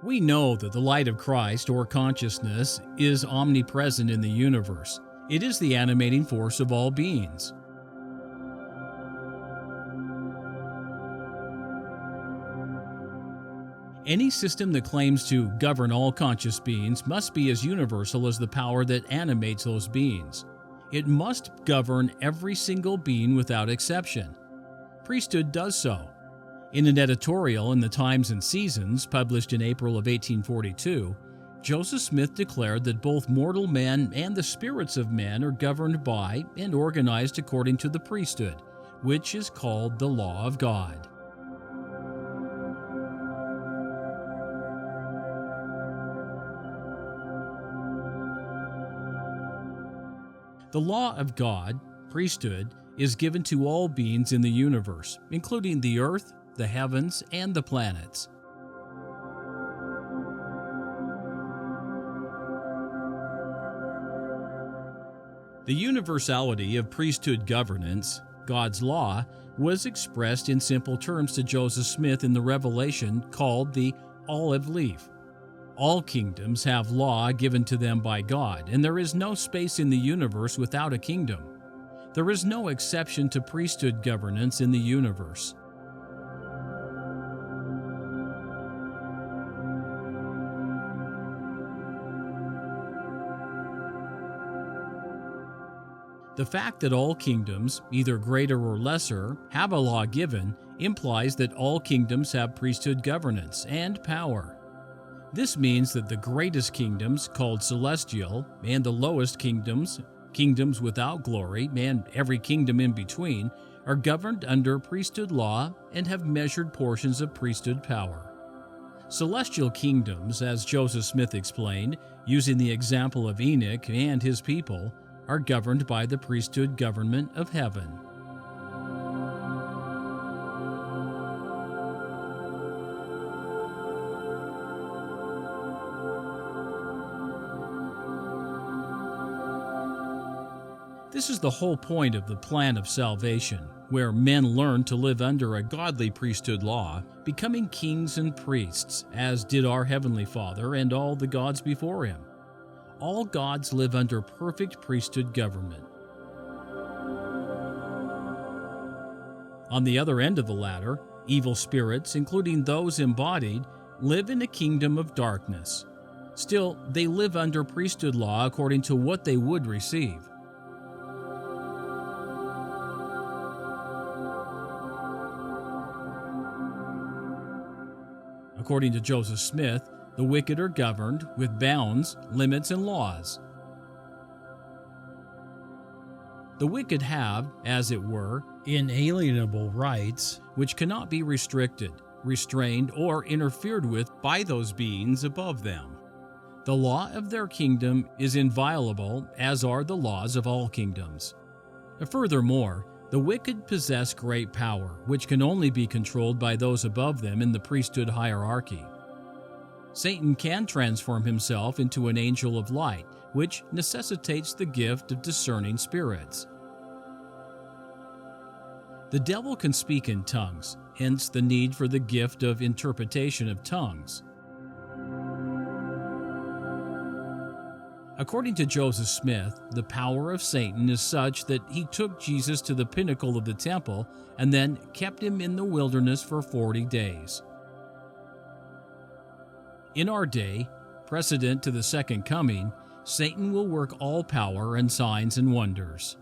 We know that the light of Christ, or consciousness, is omnipresent in the universe. It is the animating force of all beings. Any system that claims to govern all conscious beings must be as universal as the power that animates those beings. It must govern every single being without exception. Priesthood does so. In an editorial in the Times and Seasons, published in April of 1842, Joseph Smith declared that both mortal men and the spirits of men are governed by and organized according to the priesthood, which is called the law of God. The law of God, priesthood, is given to all beings in the universe, including the earth, the heavens, and the planets. The universality of priesthood governance, God's law, was expressed in simple terms to Joseph Smith in the revelation called the olive leaf. All kingdoms have law given to them by God, and there is no space in the universe without a kingdom. There is no exception to priesthood governance in the universe. The fact that all kingdoms, either greater or lesser, have a law given implies that all kingdoms have priesthood governance and power. This means that the greatest kingdoms, called celestial, and the lowest kingdoms, kingdoms without glory, and every kingdom in between, are governed under priesthood law and have measured portions of priesthood power. Celestial kingdoms, as Joseph Smith explained, using the example of Enoch and his people, are governed by the priesthood government of heaven. This is the whole point of the plan of salvation, where men learn to live under a godly priesthood law, becoming kings and priests, as did our Heavenly Father and all the gods before him. All gods live under perfect priesthood government. On the other end of the ladder, evil spirits, including those embodied, live in a kingdom of darkness. Still, they live under priesthood law according to what they would receive. According to Joseph Smith, the wicked are governed with bounds, limits, and laws. The wicked have, as it were, inalienable rights which cannot be restricted, restrained, or interfered with by those beings above them. The law of their kingdom is inviolable, as are the laws of all kingdoms. Furthermore, the wicked possess great power, which can only be controlled by those above them in the priesthood hierarchy. Satan can transform himself into an angel of light, which necessitates the gift of discerning spirits. The devil can speak in tongues, hence the need for the gift of interpretation of tongues. According to Joseph Smith, the power of Satan is such that he took Jesus to the pinnacle of the temple and then kept him in the wilderness for 40 days. In our day, precedent to the second coming, Satan will work all power and signs and wonders.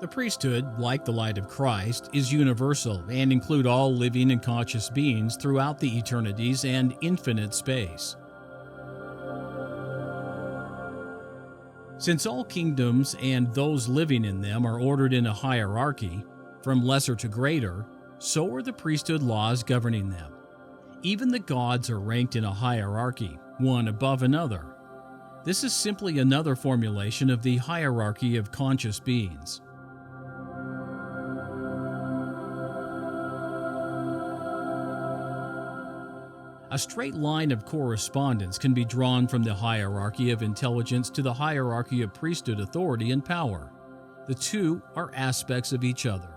The priesthood, like the light of Christ, is universal and include all living and conscious beings throughout the eternities and infinite space. Since all kingdoms and those living in them are ordered in a hierarchy, from lesser to greater, so are the priesthood laws governing them. Even the gods are ranked in a hierarchy, one above another. This is simply another formulation of the hierarchy of conscious beings. A straight line of correspondence can be drawn from the hierarchy of intelligence to the hierarchy of priesthood authority and power. The two are aspects of each other.